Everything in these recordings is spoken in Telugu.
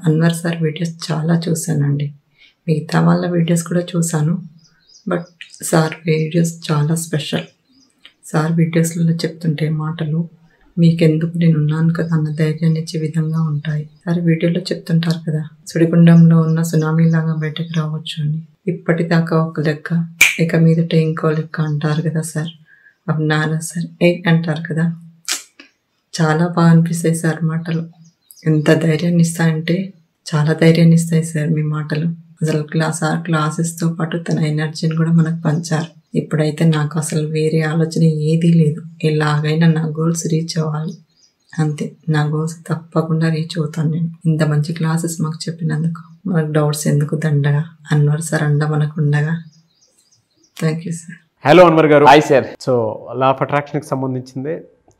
అన్వర్ సార్ వీడియోస్ చాలా చూశానండి. మిగతా వాళ్ళ వీడియోస్ కూడా చూశాను. బట్ సార్ వీడియోస్ చాలా స్పెషల్. సార్ వీడియోస్లలో చెప్తుంటే మాటలు మీకెందుకు నేనున్నాను కదా అన్న ధైర్యాన్ని ఇచ్చే విధంగా ఉంటాయి. సార్ వీడియోలో చెప్తుంటారు కదా, సుడిగుండంలో ఉన్న సునామీలాగా బయటకు రావచ్చు అని. ఇప్పటిదాకా ఒక లెక్క, ఇక మీదట ఇంకో లెక్క అంటారు కదా సార్. అవునారా సార్ అంటారు కదా. చాలా బాగా అనిపిస్తాయి సార్ మాటలు. ఎంత ధైర్యాన్ని ఇస్తాయంటే చాలా ధైర్యాన్ని ఇస్తాయి సార్ మీ మాటలు. అసలు క్లాసెస్తో పాటు తన ఎనర్జీని కూడా మనకు పంచారు. ఇప్పుడైతే నాకు అసలు వేరే ఆలోచన ఏదీ లేదు. ఎలాగైనా నా గోల్స్ రీచ్ అవ్వాలి అంతే. నా గోల్స్ తప్పకుండా రీచ్ అవుతాను నేను. ఇంత మంచి క్లాసెస్ మాకు చెప్పినందుకు. మనకు డౌట్స్ ఎందుకు దండగా, అన్వర్ సార్ అండ మనకు ఉండగా. Thank you sir. Hello Anwar గారు. Hi sir. So law of అట్రాక్షన్కి సంబంధించింది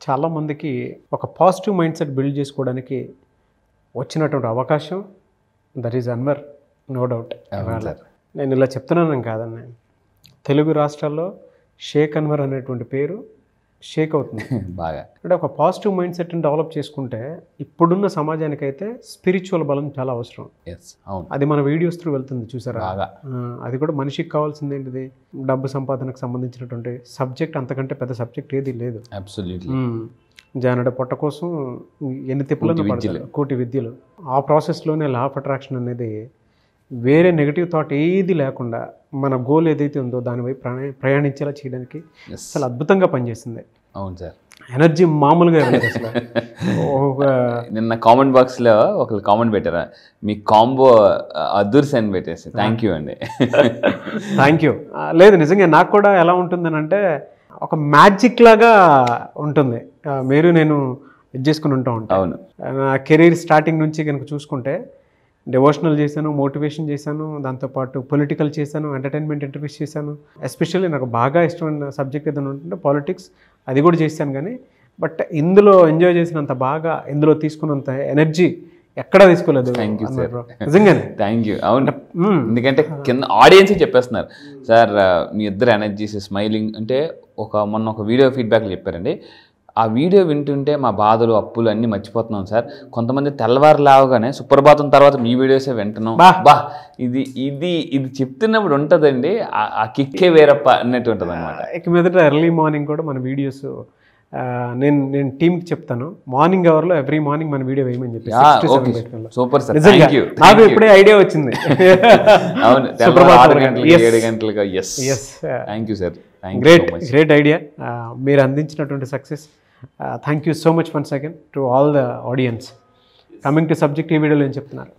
చాలామందికి ఒక పాజిటివ్ మైండ్ సెట్ బిల్డ్ చేసుకోవడానికి వచ్చినటువంటి అవకాశం that is Anwar, no doubt. నేను ఇలా చెప్తున్నాను కాదన్న, తెలుగు రాష్ట్రాల్లో షేక్ అన్వర్ అనేటువంటి పేరు షేక్ అవుతుంది బాగా. అంటే ఒక పాజిటివ్ మైండ్ సెట్ని డెవలప్ చేసుకుంటే ఇప్పుడున్న సమాజానికైతే స్పిరిచువల్ బలం చాలా అవసరం. అది మన వీడియోస్ త్రూ వెళ్తుంది చూసారా. అది కూడా మనిషికి కావాల్సింది ఏంటిది, డబ్బు సంపాదనకు సంబంధించినటువంటి సబ్జెక్ట్. అంతకంటే పెద్ద సబ్జెక్ట్ ఏది లేదు. జానడ పొట్ట కోసం ఎన్ని తిప్పులను పడతారు, కోటి విద్యలు. ఆ ప్రాసెస్లోనే లా ఆఫ్ అట్రాక్షన్ అనేది వేరే నెగిటివ్ థాట్ ఏది లేకుండా మన గోల్ ఏదైతే ఉందో దాని వైపు ప్రయాణించేలా చేయడానికి చాలా అద్భుతంగా పనిచేస్తుంది. అవును సార్. ఎనర్జీ మామూలుగా అసలు. నిన్న కామెంట్ బాక్స్లో ఒకరు కామెంట్ పెట్టారా, మీ కాంబో అదుర్స్ అని పెట్టేసి. థ్యాంక్ యూ అండి. Thank you. లేదు నిజంగా నాకు కూడా ఎలా ఉంటుందని అంటే ఒక మ్యాజిక్ లాగా ఉంటుంది. మీరు నేను ఇది చేసుకుని ఉంటాను. అవును. నా కెరీర్ స్టార్టింగ్ నుంచి కనుక చూసుకుంటే డివోషనల్ చేశాను, మోటివేషన్ చేశాను, దాంతోపాటు పొలిటికల్ చేశాను, ఎంటర్టైన్మెంట్ ఇంటర్వ్యూస్ చేశాను. ఎస్పెషల్లీ నాకు బాగా ఇష్టమైన సబ్జెక్ట్ ఏదైనా ఉంటుంటే పాలిటిక్స్, అది కూడా చేశాను. కానీ బట్ ఇందులో ఎంజాయ్ చేసినంత బాగా, ఇందులో తీసుకున్నంత ఎనర్జీ ఎక్కడా తీసుకోలేదు. నిజంగానే థ్యాంక్ యూ. అవును, ఎందుకంటే కింద ఆడియన్సే చెప్పేస్తున్నారు సార్ మీ ఇద్దరు ఎనర్జీస్ స్మైలింగ్ అంటే. మొన్న ఒక వీడియో ఫీడ్బ్యాక్లు చెప్పారండి. ఆ వీడియో వింటుంటే మా బాధలు అప్పులు అన్నీ మర్చిపోతున్నాం సార్. కొంతమంది తెల్లవారు లేవగానే సుప్రభాతం తర్వాత మీ వీడియోసే వింటున్నాం. ఇది ఇది ఇది చెప్తున్నప్పుడు ఉంటుందండి, ఆ కిక్కే వేరప్ప అన్నట్టు ఉంటుంది అనమాట. ఇక మీదట ఎర్లీ మార్నింగ్ కూడా మన వీడియోస్ నేను టీమ్కి చెప్తాను, మార్నింగ్ అవర్లో ఎవ్రీ మార్నింగ్ మన వీడియో వేయమని చెప్పి. Super sir. నాకు ఇప్పుడే ఐడియా వచ్చింది. అవును, 6 గంటలకు 7 గంటలుగా. Thank you sir. Great idea. మీరు అందించినటువంటి success. Thank you so much once again to all the audience. Coming to subject, ఈ వీడియోలో ఏం చెప్తున్నారు?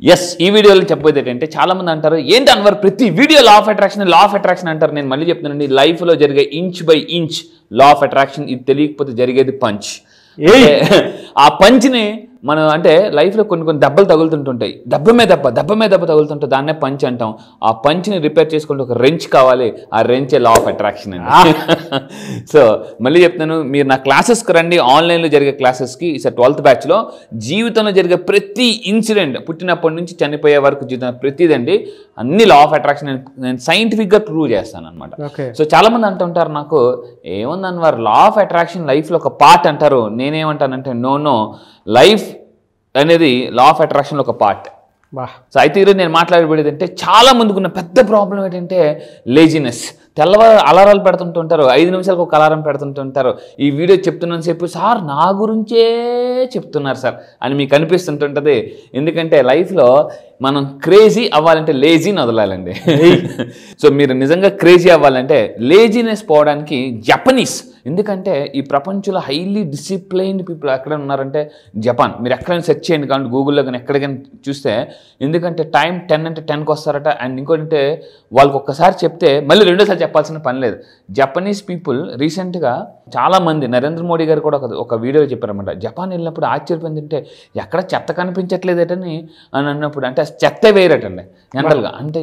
ఈ వీడియోలో చెప్పబోయేది ఏంటంటే, చాలా మంది అంటారు ఏంటి అన్వర్ ప్రతి వీడియో లా ఆఫ్ అట్రాక్షన్ అంటారు. నేను మళ్ళీ చెప్తున్నానండి, లైఫ్లో జరిగే inch by inch law of attraction. ఇది తెలియకపోతే జరిగేది పంచ్. ఆ పంచ్ని మనం అంటే లైఫ్లో కొన్ని దెబ్బలు తగులుతుంటుంటాయి. దెబ్బ మీద దెబ్బ తగులుతుంటే దాన్నే పంచ్ అంటాం. ఆ పంచ్ని రిపేర్ చేసుకుంటే ఒక రెంచ్ కావాలి. ఆ రెంచే లా ఆఫ్ అట్రాక్షన్ అండి. సో మళ్ళీ చెప్తాను, మీరు నా క్లాసెస్కి రండి. ఆన్లైన్లో జరిగే క్లాసెస్కి. ఈసారి 12th బ్యాచ్లో జీవితంలో జరిగే ప్రతి ఇన్సిడెంట్, పుట్టినప్పటి నుంచి చనిపోయే వరకు జీవితం ప్రతిదండి అన్ని లా ఆఫ్ అట్రాక్షన్ నేను సైంటిఫిక్గా ప్రూవ్ చేస్తాను అనమాట. సో చాలా మంది అంటుంటారు నాకు, ఏముంది అన్వర్ లా ఆఫ్ అట్రాక్షన్ లైఫ్లో ఒక పార్ట్ అంటారు. నేనేమంటానంటే నో, లైఫ్ అనేది లా ఆఫ్ అట్రాక్షన్లో ఒక పార్ట్. సో అయితే ఈరోజు నేను మాట్లాడబడేది అంటే, చాలా మందికి ఉన్న పెద్ద ప్రాబ్లం ఏంటంటే లేజినెస్. తెల్లవారు అలారాలు పెడుతుంటుంటారు, 5 నిమిషాలకు ఒక అలారం పెడుతుంటుంటారు. ఈ వీడియో చెప్తున్నాను చెప్పి సార్ నా గురించే చెప్తున్నారు సార్ అని మీకు అనిపిస్తుంటుంటుంది. ఎందుకంటే లైఫ్లో మనం క్రేజీ అవ్వాలంటే లేజీని వదలాలండి. సో మీరు నిజంగా క్రేజీ అవ్వాలంటే లేజీనెస్ పోవడానికి జపనీస్. ఎందుకంటే ఈ ప్రపంచంలో హైలీ డిసిప్లైన్డ్ పీపుల్ ఎక్కడ ఉన్నారంటే జపాన్. మీరు ఎక్కడైనా సెర్చ్ చేయండి, కాబట్టి గూగుల్లో కానీ ఎక్కడికైనా చూస్తే. ఎందుకంటే టైం 10 అంటే 10కి వస్తారట. అండ్ ఇంకోటంటే వాళ్ళకి ఒక్కసారి చెప్తే మళ్ళీ రెండోసారి చెప్పాల్సిన పని లేదు. జపనీస్ పీపుల్ రీసెంట్గా చాలామంది, నరేంద్ర మోడీ గారు కూడా ఒక వీడియోలో చెప్పారన్నమాట. జపాన్ వెళ్ళినప్పుడు ఆశ్చర్యపోయింది అంటే ఎక్కడ చెత్త కనిపించట్లేదటని అని అన్నప్పుడు, అంటే చెత్త వేయరటండి జనరల్గా. అంటే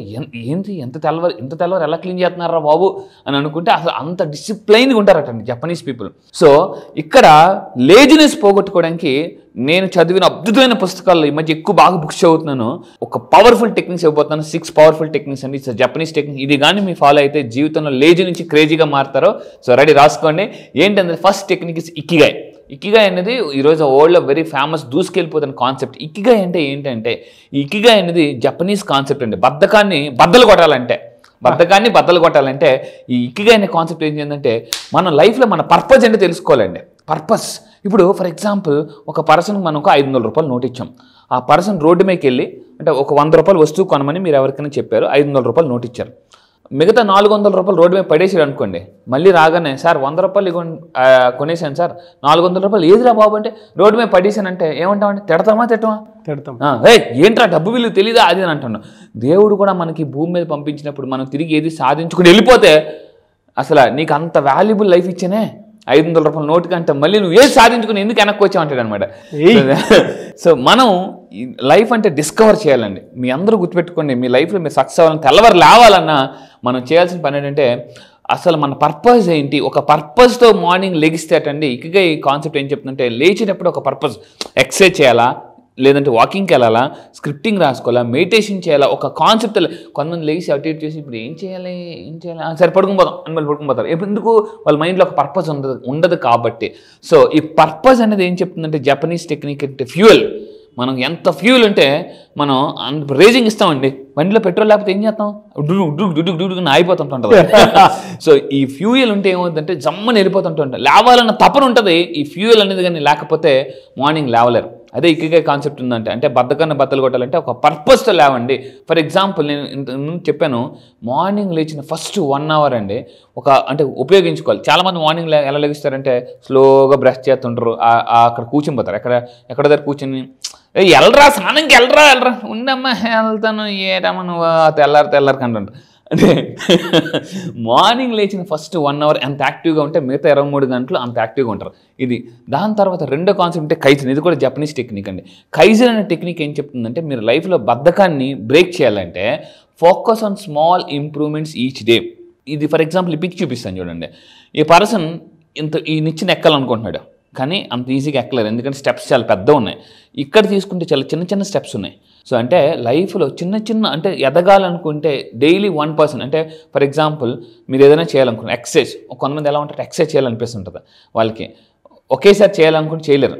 ఏంటి ఇంత తెల్లవారు ఎలా క్లీన్ చేస్తున్నారా బాబు అని అనుకుంటే అసలు అంత డిసిప్లైన్గా ఉంటారటండి జపనీస్ పీపుల్. సో ఇక్కడ లేజినెస్ పోగొట్టుకోవడానికి నేను చదివిన అద్భుతమైన పుస్తకాల్లో ఈ మధ్య ఎక్కువ బాగా బుక్స్ చదువుతున్నాను. ఒక పవర్ఫుల్ టెక్నిక్స్ ఇవ్వబోతున్నాను. 6 పవర్ఫుల్ టెక్నిక్స్ అండి. Japanese technique. ఇది కానీ మీ ఫాలో అయితే జీవితంలో లేజీ నుంచి క్రేజీగా మారుతారో. సో రెడీ, రాసుకోండి. ఏంటంటే ఫస్ట్ టెక్నిక్ ఇస్ ఇకిగాయ్. ఇకిగా అనేది ఈరోజు వరల్డ్లో వెరీ ఫేమస్ దూసుకెళ్ళిపోతున్న కాన్సెప్ట్. ఇకిగా అంటే ఏంటంటే, ఈ ఇకిగా అనేది జపనీస్ కాన్సెప్ట్ అండి. బద్ధకాన్ని బద్దలు కొట్టాలంటే ఈ ఇకిగా అనే కాన్సెప్ట్ ఏంటంటే, మన లైఫ్లో మన పర్పస్ ఏంటో తెలుసుకోవాలండి. పర్పస్. ఇప్పుడు ఫర్ ఎగ్జాంపుల్ ఒక పర్సన్కి మనం ఒక 500 రూపాయలు నోట్ ఇచ్చాం. ఆ పర్సన్ రోడ్డు మీదకి వెళ్ళి అంటే ఒక 100 రూపాయలు వస్తువు కొనమని మీరు ఎవరికైనా చెప్పారు, 500 రూపాయలు నోట్ ఇచ్చారు. మిగతా 400 రూపాయలు రోడ్డు మీద పడేసారు అనుకోండి. మళ్ళీ రాగానే సార్ 100 రూపాయలు కొనేసాను సార్, 400 రూపాయలు ఏదిరా బాబు అంటే రోడ్డు మీద పడేసానంటే ఏమంటామంటే తిడతాం. ఏంట్రా డబ్బు విలువ తెలీదా అది అని అంటున్నాం. దేవుడు కూడా మనకి భూమి మీద పంపించినప్పుడు మనం తిరిగి ఏది సాధించుకుని వెళ్ళిపోతే అసలు నీకు అంత వాల్యుబుల్ లైఫ్ ఇచ్చేనే 500 రూపాయల నోటు కంటే మళ్ళీ నువ్వు ఏది సాధించుకుని ఎందుకు వెనక్కి వచ్చావు అంటాడు అనమాట. సో మనం లైఫ్ అంటే డిస్కవర్ చేయాలండి. మీ అందరూ గుర్తుపెట్టుకోండి, మీ లైఫ్లో మీరు సక్సెస్ అవ్వాలని తెల్లవారు లేవాలన్నా మనం చేయాల్సిన పని ఏంటంటే అసలు మన పర్పస్ ఏంటి. ఒక పర్పస్తో మార్నింగ్ లెగిస్తేటండి ఇకగా ఈ కాన్సెప్ట్ ఏం చెప్తుందంటే, లేచేటప్పుడు ఒక పర్పస్, ఎక్సర్సైజ్ చేయాలా, లేదంటే వాకింగ్కి వెళ్ళాలా, స్క్రిప్టింగ్ రాసుకోవాలా, మెడిటేషన్ చేయాలా, ఒక కాన్సెప్ట్. కొంతమంది లేచి అటు ఇటు చేసి ఇప్పుడు ఏం చేయాలి సరే పడుకుని పోతారు. ఎందుకు వాళ్ళ మైండ్లో ఒక పర్పస్ ఉండదు కాబట్టి. సో ఈ పర్పస్ అనేది ఏం చెప్తుందంటే, జపనీస్ టెక్నిక్ అంటే ఫ్యూయల్. మనం ఎంత ఫ్యూయల్ ఉంటే మనం రేజింగ్ ఇస్తామండి. బండిలో పెట్రోల్ లేకపోతే ఏం చేస్తాం, డుడుగు ఆగిపోతుంటుంది. సో ఈ ఫ్యూయల్ ఉంటే ఏమవుతుందంటే జమ్మని వెళ్ళిపోతుంటుంది. లేవాలన్న తపన ఉంటుంది. ఈ ఫ్యూయల్ అనేది కానీ లేకపోతే మార్నింగ్ లేవలేరు. అదే ఇకిగా కాన్సెప్ట్ ఉందంటే, అంటే బద్దకాన్ని బద్దలు కొట్టాలంటే ఒక పర్పస్తో లేవండి. ఫర్ ఎగ్జాంపుల్ నేను ఇంతకుముందు చెప్పాను, మార్నింగ్ లేచిన ఫస్ట్ 1 అవర్ అండి అంటే ఉపయోగించుకోవాలి. చాలామంది మార్నింగ్ ఎలా లెగిస్తారంటే స్లోగా బ్రష్ చేస్తుంటారు, అక్కడ కూర్చుని పోతారు. ఎక్కడ దగ్గర కూర్చుని వెళ్ళరా స్నానంకి వెళ్ళరా ఉండమ్మా వెళ్తాను ఏటమ్మా నువ్వు తెల్లారి కంటుంటారు. అంటే మార్నింగ్ లేచిన ఫస్ట్ 1 అవర్ ఎంత యాక్టివ్గా ఉంటే మిగతా 23 గంటలు అంత యాక్టివ్గా ఉంటారు. ఇది దాని తర్వాత రెండో కాన్సెప్ట్ అంటే కైజన్. ఇది కూడా జపనీస్ టెక్నిక్ అండి. కైజన్ అనే టెక్నిక్ ఏం చెప్తుందంటే, మీరు లైఫ్లో బద్ధకాన్ని బ్రేక్ చేయాలంటే focus on small improvements each day. ఇది ఫర్ ఎగ్జాంపుల్ ఈ పిక్ చూపిస్తాను చూడండి. ఈ పర్సన్ ఈ నిచ్చెన ఎక్కాలనుకుంటున్నాడు, కానీ అంత ఈజీగా ఎక్కలేరు, ఎందుకంటే స్టెప్స్ చాలా పెద్దగా ఉన్నాయి. ఇక్కడ తీసుకుంటే చాలా చిన్న స్టెప్స్ ఉన్నాయి. సో అంటే లైఫ్లో చిన్న అంటే ఎదగాలనుకుంటే డైలీ 1% అంటే ఫర్ ఎగ్జాంపుల్ మీరు ఏదైనా చేయాలనుకుంటే ఎక్సర్సైజ్. కొంతమంది ఎలా ఉంటారు, ఎక్సర్సైజ్ చేయాలనిపిస్తుంటుంది వాళ్ళకి, ఒకేసారి చేయాలనుకుంటే చేయలేరు.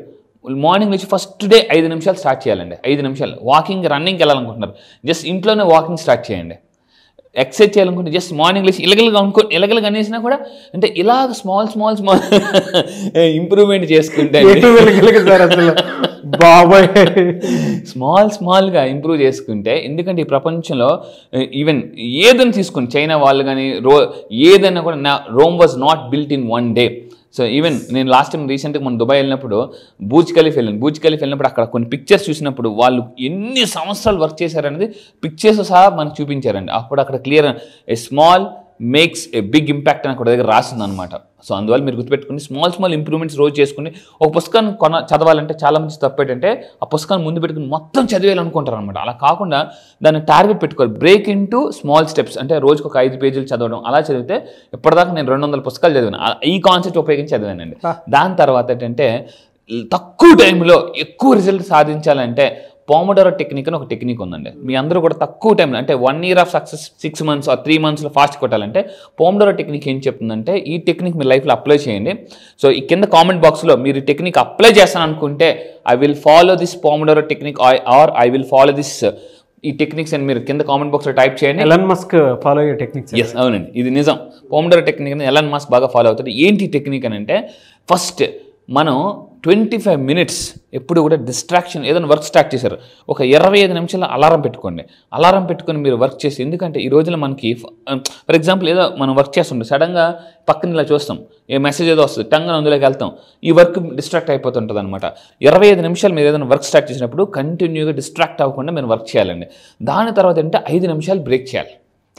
మార్నింగ్ నుంచి ఫస్ట్ డే 5 నిమిషాలు స్టార్ట్ చేయాలండి. 5 నిమిషాలు వాకింగ్, రన్నింగ్కి వెళ్ళాలనుకుంటున్నారు, జస్ట్ ఇంట్లోనే వాకింగ్ స్టార్ట్ చేయండి. ఎక్సర్సైజ్ చేయాలనుకుంటే జస్ట్ మార్నింగ్ లేచి ఇలగలుగా అనేసినా కూడా అంటే ఇలా స్మాల్ ఇంప్రూవ్మెంట్ చేసుకుంటే బాబాయ్ స్మాల్గా ఇంప్రూవ్ చేసుకుంటే, ఎందుకంటే ఈ ప్రపంచంలో ఈవెన్ ఏదైనా తీసుకుని చైనా వాళ్ళు కానీ ఏదైనా కూడా Rome was not built in 1 day. So even నేను లాస్ట్ టైం రీసెంట్గా మనం దుబాయ్ వెళ్ళినప్పుడు బూర్జ్ ఖలీఫా వెళ్ళినప్పుడు అక్కడ కొన్ని పిక్చర్స్ చూసినప్పుడు వాళ్ళు ఎన్ని సంవత్సరాలు వర్క్ చేశారనేది పిక్చర్స్ సహా మనకు చూపించారండి. అప్పుడు అక్కడ clear a small makes a big impact అని అక్కడ దగ్గర రాసింది అనమాట. సో అందువల్ల మీరు గుర్తుపెట్టుకుని స్మాల్ ఇంప్రూవ్మెంట్స్ రోజు చేసుకుని ఒక పుస్తకాన్ని చదవాలంటే చాలా మంచి తప్పు ఏంటంటే ఆ పుస్తకాన్ని ముందు పెట్టుకుని మొత్తం చదివేయాలనుకుంటారు అనమాట. అలా కాకుండా దాన్ని టార్గెట్ పెట్టుకోవాలి. Break into small steps. అంటే రోజుకు ఒక 5 పేజీలు చదవడం. అలా చదివితే ఇప్పటిదాకా నేను 200 పుస్తకాలు చదివాను. ఈ కాన్సెప్ట్ ఉపయోగించి చదివానండి. దాని తర్వాత ఏంటంటే తక్కువ టైంలో ఎక్కువ రిజల్ట్ సాధించాలంటే పోమోడోరో టెక్నిక్ అని ఒక టెక్నిక్ ఉందండి. మీ అందరూ కూడా తక్కువ టైంలో అంటే 1 year of success 6 months or 3 monthsలో ఫాస్ట్ కొట్టాలంటే పోమోడోరో టెక్నిక్ ఏం చెప్తుందంటే, ఈ టెక్నిక్ మీ లైఫ్లో అప్లై చేయండి. సో ఈ కింద కామెంట్ బాక్స్లో మీరు ఈ టెక్నిక్ అప్లై చేస్తాను అనుకుంటే I will follow this pomodoro technique or I will follow this ఈ టెక్నిక్స్ అని మీరు కింద కామెంట్ బాక్స్లో టైప్ చేయండి. ఎలన్ మస్క్ ఫాలో అయ్యే టెక్నిక్స్. ఎస్ అవునండి, ఇది నిజం. పోమోడోరో టెక్నిక్ అని ఎలన్ మస్క్ బాగా ఫాలో అవుతాడు. ఏంటి టెక్నిక్ అని అంటే, ఫస్ట్ మనం 25 minutes ఎప్పుడు కూడా డిస్ట్రాక్షన్ ఏదైనా వర్క్ స్టార్ట్ చేశారు, ఒక 25 నిమిషాలు అలారం పెట్టుకోండి. అలారం పెట్టుకొని మీరు వర్క్ చేసి, ఎందుకంటే ఈ రోజుల్లో మనకి ఫర్ ఎగ్జాంపుల్ ఏదో మనం వర్క్ చేస్తుంటాం, సడన్గా పక్కన ఇలా చూస్తాం, ఏ మెసేజ్ ఏదో వస్తుంది, టంగా అందులోకి వెళ్తాం, ఈ వర్క్ డిస్ట్రాక్ట్ అయిపోతుంటుంది అనమాట. 25 నిమిషాలు మీరు ఏదైనా వర్క్ స్టార్ట్ చేసినప్పుడు కంటిన్యూగా డిస్ట్రాక్ట్ అవ్వకుండా మీరు వర్క్ చేయాలండి. దాని తర్వాత అంటే 5 నిమిషాలు బ్రేక్ చేయాలి.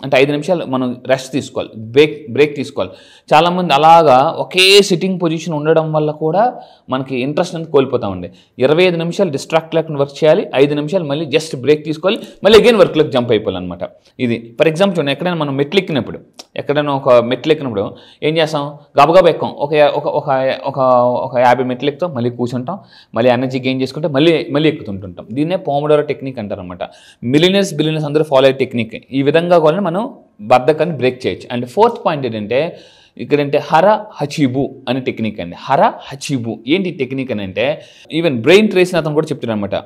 అంటే 5 నిమిషాలు మనం రెస్ట్ తీసుకోవాలి, బ్రేక్ తీసుకోవాలి. చాలామంది అలాగా ఒకే సిట్టింగ్ పొజిషన్ ఉండడం వల్ల కూడా మనకి ఇంట్రెస్ట్ అనేది కోల్పోతామండి. 25 నిమిషాలు డిస్ట్రాక్ట్ లేకుండా వర్క్ చేయాలి, 5 నిమిషాలు మళ్ళీ జస్ట్ బ్రేక్ తీసుకోవాలి, మళ్ళీ అగైన్ వర్క్లోకి జంప్ అయిపోవాలన్నమాట. ఇది ఫర్ ఎగ్జాంపుల్ చూడండి, ఎక్కడైనా మనం మెట్లు ఎక్కినప్పుడు ఏం చేస్తాం, గబగబా ఎక్కాం, ఒక 50 మెట్లు ఎక్కుతాం, మళ్ళీ కూర్చుంటాం, మళ్ళీ ఎనర్జీ గెయిన్ చేసుకుంటే మళ్ళీ ఎక్కుతుంటుంటాం. దీన్నే పోమోడోరో టెక్నిక్ అంటారు అనమాట. బిలియనర్స్ అందరూ ఫాలో అయ్యే టెక్నిక్. ఈ విధంగా కూడా మనం బద్ధకాన్ని బ్రేక్ చేయొచ్చు. అండ్ 4th పాయింట్ ఏంటంటే, ఇక్కడంటే హర హచిబు అనే టెక్నిక్ అండి. హర హచిబు ఏంటి టెక్నిక్ అని అంటే ఈవెన్ బ్రెయిన్ ట్రేస్ అతను కూడా చెప్తున్నాడు అనమాట.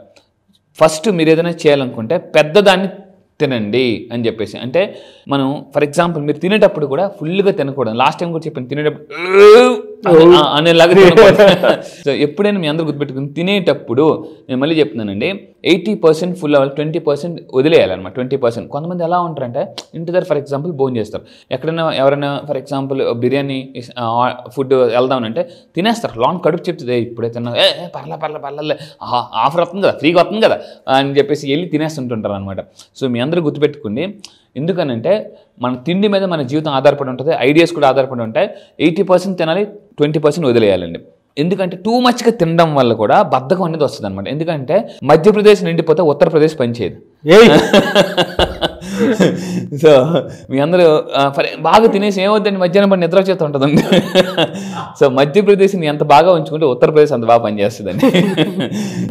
ఫస్ట్ మీరు ఏదైనా చేయాలనుకుంటే పెద్దదాన్ని తినండి అని చెప్పేసి. అంటే మనం ఫర్ ఎగ్జాంపుల్ మీరు తినేటప్పుడు కూడా ఫుల్గా తినకూడదు. లాస్ట్ టైం కూడా చెప్పాను, తినేటప్పుడు అనేలాగా తినకూడదు. సో ఎప్పుడైనా మీ అందరూ గుర్తుపెట్టుకుని తినేటప్పుడు నేను మళ్ళీ చెప్తున్నానండి, 80% ఫుల్ అవ్వాలి, 20% వదిలేయాలన్నమాట. 20%. కొంతమంది ఎలా ఉంటారంటే ఇంటి దగ్గర ఫర్ ఎగ్జాంపుల్ భోజనం చేస్తారు, ఎక్కడైనా ఎవరైనా ఫర్ ఎగ్జాంపుల్ బిర్యానీ ఫుడ్ వెళ్దామనంటే తినేస్తారు. లాంగ్ కడుపు చెప్తుంది, ఇప్పుడే తిన్నా పర్లే ఆఫర్ వస్తుంది కదా, ఫ్రీగా వస్తుంది కదా అని చెప్పేసి వెళ్ళి తినేస్తుంటుంటారు అనమాట. సో మీ అందరూ గుర్తుపెట్టుకోండి, ఎందుకనంటే మన తిండి మీద మన జీవితం ఆధారపడి ఉంటుంది, ఐడియాస్ కూడా ఆధారపడి ఉంటాయి. 80% తినాలి, 20% వదిలేయాలండి. ఎందుకంటే టూ మచ్గా తినడం వల్ల కూడా బద్ధకం అనేది వస్తుంది అనమాట. ఎందుకంటే మధ్యప్రదేశ్ నిండిపోతే ఉత్తరప్రదేశ్ పనిచేయదు. సో మీ అందరూ బాగా తినేసి ఏమవుతుందండి, మధ్యాహ్నం పడి నిద్ర చేస్తూ ఉంటుందండి. సో మధ్యప్రదేశ్ని ఎంత బాగా ఉంచుకుంటే ఉత్తరప్రదేశ్ అంత బాగా పనిచేస్తుందండి.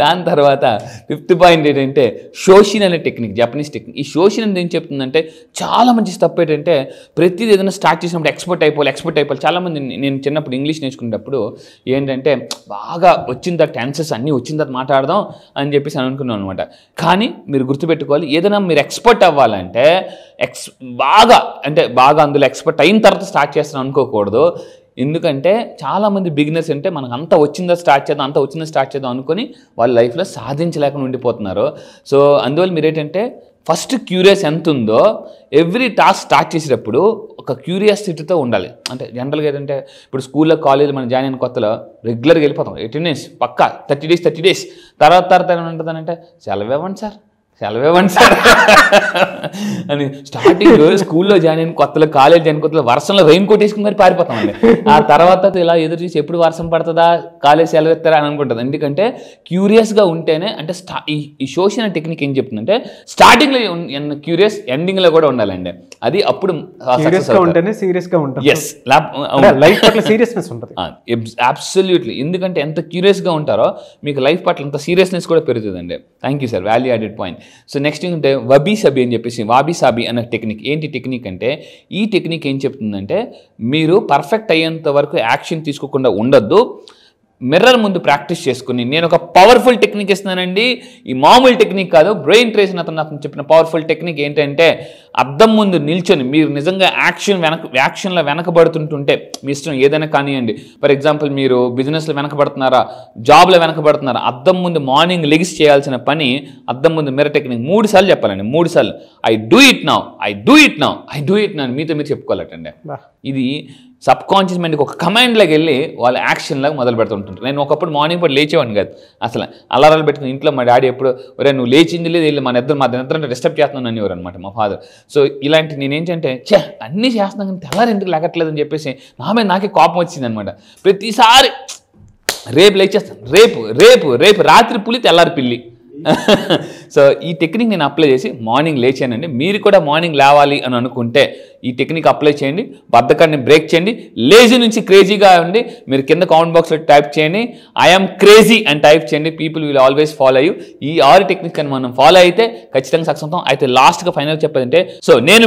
దాని తర్వాత 5th పాయింట్ ఏంటంటే షోషిన్ అనే టెక్నిక్, జపనీస్ టెక్నిక్. ఈ షోషిన్ అనేది ఏం చెప్తుందంటే చాలా మంచి తప్పు ఏంటంటే ప్రతిదీ ఏదైనా స్టార్ట్ చేసినప్పుడు ఎక్స్పర్ట్ అయిపోవాలి. చాలామంది నేను చిన్నప్పుడు ఇంగ్లీష్ నేర్చుకునేటప్పుడు ఏంటంటే బాగా వచ్చిన తర్వాత టెన్సెస్ అన్నీ వచ్చిన తర్వాత మాట్లాడదాం అని చెప్పేసి అనుకున్నాను అనమాట. కానీ మీరు గుర్తుపెట్టుకోవాలి, ఏదైనా మీరు ఎక్స్పర్ట్ అవ్వాలంటే బాగా అందులో ఎక్స్పర్ట్ అయిన తర్వాత స్టార్ట్ చేస్తాను అనుకోకూడదు. ఎందుకంటే చాలామంది బిగినర్స్ అంటే మనకు అంత వచ్చిందా స్టార్ట్ చేద్దాం అనుకొని వాళ్ళ లైఫ్లో సాధించలేకుండా ఉండిపోతున్నారు. సో అందువల్ల మీరు ఏంటంటే ఫస్ట్ క్యూరియస్ ఎంత ఉందో ఎవ్రీ టాస్క్ స్టార్ట్ చేసేటప్పుడు ఒక క్యూరియాసిటీతో ఉండాలి. అంటే జనరల్గా ఏంటంటే ఇప్పుడు స్కూల్లో కాలేజీలో మనం జాయిన్ అయిన కొత్తలో రెగ్యులర్గా వెళ్ళిపోతాం, అటెండెన్స్ పక్కా 30 days తర్వాత ఏమంటుందంటే సెలవు ఇవ్వండి సార్ అని స్టార్టింగ్ స్కూల్లో జాయిన్ అయిన కొత్తలో కాలేజ్ జాయిన్ కొత్తలో వర్షంలో రెయిన్ కోట్ వేసుకుని మరి పారిపోతామండి. ఆ తర్వాత ఇలా ఎదురు చూసి ఎప్పుడు వర్షం పడుతుందా, కాలేజ్ సెలవు ఇస్తారా అని అనుకుంటుంది. ఎందుకంటే క్యూరియస్గా ఉంటేనే, అంటే ఈ సోషల్ టెక్నిక్ ఏం చెప్తుందంటే స్టార్టింగ్లో క్యూరియస్, ఎండింగ్లో కూడా ఉండాలండి. అది అప్పుడు అబ్సల్యూట్లీ. ఎందుకంటే ఎంత క్యూరియస్గా ఉంటారో మీకు లైఫ్ పట్ల అంత సీరియస్నెస్ కూడా పెరుగుతుందండి. Thank you sir, value added point. So next ఏంటంటే వబీ-సబీ అని చెప్పేసి, వాబీ-సాబీ అనే టెక్నిక్. ఏంటి టెక్నిక్ అంటే ఈ టెక్నిక్ ఏం చెప్తుందంటే మీరు పర్ఫెక్ట్ అయ్యేంత వరకు యాక్షన్ తీసుకోకుండా ఉండొద్దు. మిర్రర్ ముందు ప్రాక్టీస్ చేసుకుని, నేను ఒక పవర్ఫుల్ టెక్నిక్ ఇస్తున్నానండి, ఈ మామూలు టెక్నిక్ కాదు, బ్రెయిన్ ట్రేస్ అతను చెప్పిన పవర్ఫుల్ టెక్నిక్ ఏంటంటే అద్దం ముందు నిల్చొని మీరు నిజంగా యాక్షన్లో వెనకబడుతుంటుంటే మీ ఇష్టం ఏదైనా కానివ్వండి. ఫర్ ఎగ్జాంపుల్ మీరు బిజినెస్లో వెనకబడుతున్నారా, జాబ్లో వెనకబడుతున్నారా, అద్దం ముందు మార్నింగ్ లెగిసి చేయాల్సిన పని అద్దం ముందు మిర్రర్ టెక్నిక్ 3 సార్లు చెప్పాలండి. 3 సార్లు ఐ డూ ఇట్ నౌ అని మీతో మీరు చెప్పుకోవాలటండి. ఇది సబ్ కాన్షియస్ మైండ్కి ఒక కమాండ్లోకి వెళ్ళి వాళ్ళ యాక్షన్లాగా మొదలు పెడుతుంటారు. నేను ఒకప్పుడు మార్నింగ్ పూట లేచేవాడిని కాదు, అసలు అలారాలు పెట్టుకుని ఇంట్లో మా డాడీ ఎప్పుడు ఒరే నువ్వు లేచింది లేదు వెళ్ళి మా నిద్ర డిస్టర్బ్ చేస్తున్నాను అనేవారు అనమాట మా ఫాదర్. సో ఇలాంటి నేనేంటంటే అన్నీ చేస్తున్నాను కానీ తెల్లారి ఎందుకు లేకట్లేదని చెప్పేసి నా మీద నాకే కోపం వచ్చింది అనమాట. ప్రతిసారి రేపు లేచేస్తాను, రేపు రాత్రి పులి తెల్లారి పిల్లి. సో ఈ టెక్నిక్ నేను అప్లై చేసి మార్నింగ్ లేచానండి. మీరు కూడా మార్నింగ్ లేవాలి అని అనుకుంటే ఈ టెక్నిక్ అప్లై చేయండి, బద్ధకాన్ని బ్రేక్ చేయండి. లేజీ నుంచి క్రేజీగా ఉండి మీరు కింద కామెంట్ బాక్స్లో టైప్ చేయండి ఐఎమ్ క్రేజీ అని టైప్ చేయండి. People will always follow you. ఈ 6 టెక్నిక్ అని మనం ఫాలో అయితే ఖచ్చితంగా సక్సెస్ అవుతాం. అయితే లాస్ట్గా ఫైనల్ చెప్పేదంటే, సో నేను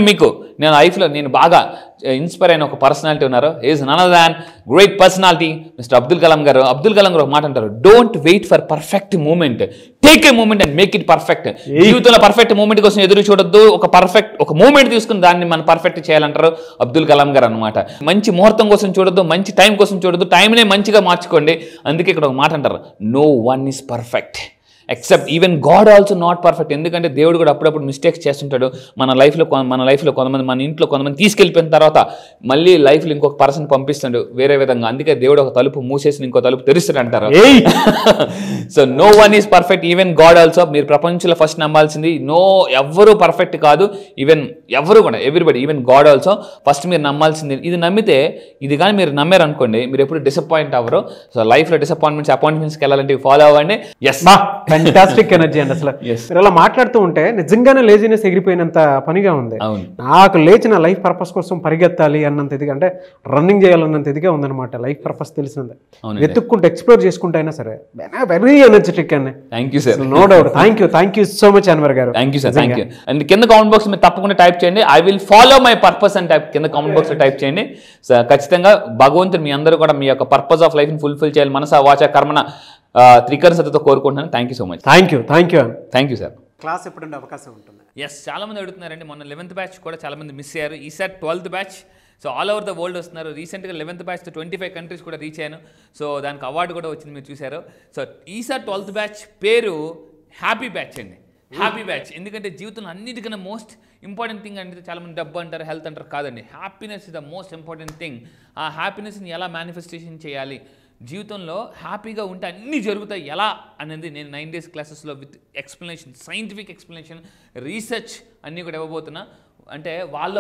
లైఫ్లో నేను బాగా ఇన్స్పైర్ అయిన ఒక పర్సనాలిటీ ఉన్నారు. Is none other than great personality mister Abdul Kalam garu. Abdul Kalam garu ఒక మాట అంటారు, don't wait for perfect moment, take a moment and make it perfect. జీవితంలో పర్ఫెక్ట్ మూమెంట్ కోసం ఎదురు చూడొద్దు, ఒక మూమెంట్ తీసుకుని దాన్ని మనం పర్ఫెక్ట్ చేయాలంటారు అబ్దుల్ కలాం గారు అనమాట. మంచి ముహూర్తం కోసం చూడొద్దు, మంచి టైం కోసం చూడొద్దు, టైంనే మంచిగా మార్చుకోండి. అందుకే ఇక్కడ ఒక మాట అంటారు, no one is perfect except even God also not perfect. ఎందుకంటే దేవుడు కూడా అప్పుడప్పుడు మిస్టేక్స్ చేస్తుంటాడు మన లైఫ్లో కొంతమంది, మన ఇంట్లో కొంతమంది తీసుకెళ్ళిపోయిన తర్వాత మళ్ళీ లైఫ్లో ఇంకొక పర్సన్ పంపిస్తాడు వేరే విధంగా. అందుకే దేవుడు ఒక తలుపు మూసేసి ఇంకో తలుపు తెరుస్తాడు అంటారు. So no one is perfect even God also. మీరు ప్రపంచంలో ఫస్ట్ నమ్మాల్సింది ఎవ్వరూ పర్ఫెక్ట్ కాదు, ఎవరు కూడా everybody even God also. First మీరు నమ్మాల్సింది ఇది. నమ్మితే ఇది కానీ మీరు నమ్మారు అనుకోండి, మీరు ఎప్పుడు డిసప్పాయింట్ అవ్వరు. సో లైఫ్లో అపాయింట్మెంట్స్కి వెళ్ళాలంటే ఫాలో అవ్వండి. ఎస్ ఫ్యాంటాస్టిక్ ఎనర్జీ అండి అసలు. మీరు అలా మాట్లాడుతూ ఉంటే నిజంగానే లేజినెస్ ఎగిరిపోయినంత పనిగా ఉంది. నాకు లేచి నా లైఫ్ పర్పస్ కోసం పరిగెత్తాలి అన్నంత ఇదిగా, అంటే రన్నింగ్ చేయాలన్నంత ఇదిగా ఉందన్నమాట. లైఫ్ పర్పస్ తెలిసిందే, వెతుక్కుంటూ ఎక్స్ప్లోర్ చేసుకుంటే అయినా సరే వెరీ ఎనర్జెటిక్ అండి. Thank you sir, no doubt. Thank you so much Anwar గారు. Thank you sir, thank you. And కింద కామెంట్ బాక్స్ మీరు తప్పకుండా టైప్ చేయండి, I will follow my purpose అని కింద కామెంట్ బాక్స్ లో టైప్ చేయండి. ఖచ్చితంగా భగవంతుడు మీ అందరూ కూడా మీ యొక్క పర్పస్ ఆఫ్ లైఫ్ ని ఫుల్ఫిల్ చేయాలి మనసా వాచా కర్మన త్రికరణ సత్తుతో కోరుకుంటున్నాను. Thank you so much. Thank you sir. Class ఎప్పుడంటే అవకాశం ఉంటుంది? ఎస్, చాలా మంది అడుగుతున్నారండి. మొన్న 11th బ్యాచ్ కూడా చాలా మంది మిస్ అయ్యారు. ఈసారి 12th batch. So all over the world వస్తున్నారు. రీసెంట్గా 11th బ్యాచ్తో 25 కంట్రీస్ కూడా రీచ్ అయ్యాను. సో దానికి అవార్డు కూడా వచ్చింది, మీరు చూశారు. సో ఈసారి 12th బ్యాచ్ పేరు హ్యాపీ బ్యాచ్ అండి. హ్యాపీ బ్యాచ్ ఎందుకంటే జీవితంలో అన్నిటికన్నా మోస్ట్ ఇంపార్టెంట్ థింగ్ అంటే చాలామంది డబ్బు అంటారు, హెల్త్ అంటారు, కాదండి. Happiness is the most important thing. ఆ హ్యాపీనెస్ని ఎలా మేనిఫెస్టేషన్ చేయాలి, జీవితంలో హ్యాపీగా ఉంటే అన్నీ జరుగుతాయి ఎలా అనేది నేను 9 days క్లాసెస్లో with explanation, scientific explanation, research అన్నీ కూడా ఇవ్వబోతున్నా. అంటే వాళ్ళ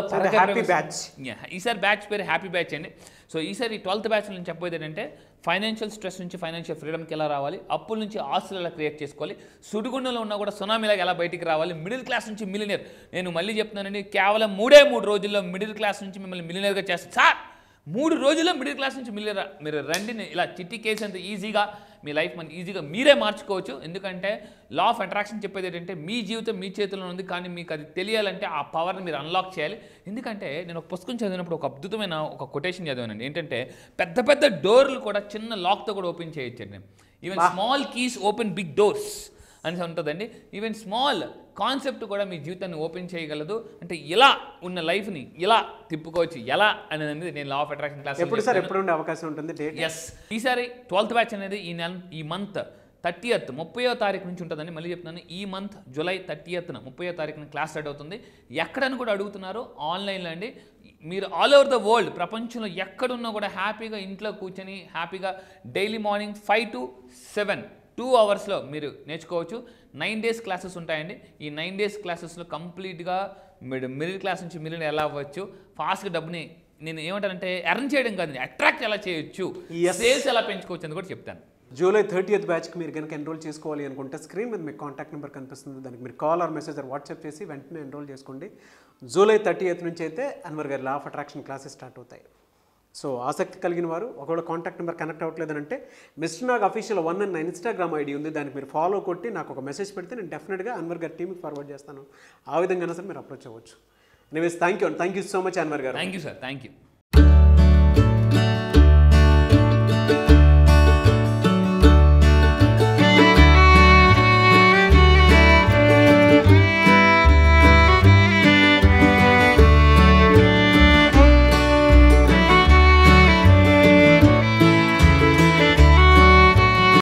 ఈసారి బ్యాచ్ పేరు హ్యాపీ బ్యాచ్ అండి. సో ఈసారి 12th బ్యాచ్ నుంచి చెప్పబోయేది ఏంటంటే ఫైనాన్షియల్ స్ట్రెస్ నుంచి ఫైనాన్షియల్ ఫ్రీడమ్కి ఎలా రావాలి, అప్పుల నుంచి ఆస్తులు ఎలా క్రియేట్ చేసుకోవాలి, సుడిగుండంలో ఉన్నా కూడా సునామీలాగా ఎలా బయటికి రావాలి, మిడిల్ క్లాస్ నుంచి మిలినియర్. నేను మళ్ళీ చెప్తున్నానండి, కేవలం 3 రోజుల్లో మిడిల్ క్లాస్ నుంచి మిమ్మల్ని మిలినియర్గా చేస్తాను సార్. 3 రోజుల్లో మిడిల్ క్లాస్ నుంచి మిలియర్ మీరు రండి. ఇలా చిట్టి కేసు అంత ఈజీగా మీ లైఫ్ మన ఈజీగా మీరే మార్చుకోవచ్చు. ఎందుకంటే లా ఆఫ్ అట్రాక్షన్ చెప్పేది ఏంటంటే మీ జీవితం మీ చేతిలో ఉంది, కానీ మీకు అది తెలియాలంటే ఆ పవర్ని మీరు అన్లాక్ చేయాలి. ఎందుకంటే నేను ఒక పుస్తకం చదివినప్పుడు ఒక అద్భుతమైన ఒక కొటేషన్ చదివానండి. ఏంటంటే పెద్ద పెద్ద డోర్లు కూడా చిన్న లాక్తో కూడా ఓపెన్ చేయొచ్చండి. Even small keys open big doors అని ఉంటుందండి. ఈవెన్ స్మాల్ కాన్సెప్ట్ కూడా మీ జీవితాన్ని ఓపెన్ చేయగలదు. అంటే ఇలా ఉన్న లైఫ్ని ఇలా తిప్పుకోవచ్చు ఎలా అనేది నేను లా ఆఫ్ అట్రాక్షన్ క్లాస్ ఎప్పుడు ఉండే అవకాశం ఉంటుంది? ఎస్, ఈసారి 12th బ్యాచ్ అనేది ఈ మంత్ 30th 30వ తారీఖు నుంచి ఉంటుందండి. మళ్ళీ చెప్తున్నాను, ఈ మంత్ జూలై 30th 30వ తారీఖున క్లాస్ స్టార్ట్ అవుతుంది. ఎక్కడని కూడా అడుగుతున్నారు, ఆన్లైన్లో అండి. మీరు ఆల్ ఓవర్ ద వరల్డ్, ప్రపంచంలో ఎక్కడున్నా కూడా హ్యాపీగా ఇంట్లో కూర్చొని హ్యాపీగా డైలీ మార్నింగ్ 5 to 7 2 hours మీరు నేర్చుకోవచ్చు. 9 days క్లాసెస్ ఉంటాయండి. ఈ 9 days క్లాసెస్లో కంప్లీట్గా మిడిల్ క్లాస్ నుంచి మిలియన్ ఎలా అవ్వచ్చు, ఫాస్ట్గా డబ్బుని నేను ఏమంటానంటే ఎర్న్ చేయడం కాదు, అట్రాక్ట్ ఎలా చేయొచ్చు, సేల్స్ ఎలా పెంచుకోవచ్చు అని కూడా చెప్తాను. జూలై 30th బ్యాచ్కి మీరు కనుక ఎన్రోల్ చేసుకోవాలి అనుకుంటే స్క్రీన్ మీద మీకు కాంటాక్ట్ నెంబర్ కనిపిస్తుంది. దానికి మీరు call or message or WhatsApp చేసి వెంటనే ఎన్రోల్ చేసుకోండి. జూలై 30th నుంచి అయితే అన్వర్ గారి law of attraction classes start అవుతాయి. సో ఆసక్తి కలిగిన వారు ఒకవేళ కాంటాక్ట్ నెంబర్ కనెక్ట్ అవ్వట్లేదని అంటే మిస్టర్ నాగ్ అఫీషియల్ 1 అని నా ఇన్స్టాగ్రామ్ ఐడి ఉంది, దానికి మీరు ఫాలో కొట్టి నాకు ఒక మెసేజ్ పెడితే నేను డెఫినెట్గా అన్వర్ గారి టీమ్కి ఫార్వర్డ్ చేస్తాను. ఆ విధంగా సరే మీరు అప్రోచ్ అవ్వచ్చు. Anyways thank you so much Anwar గారు. Thank you sir, thank you.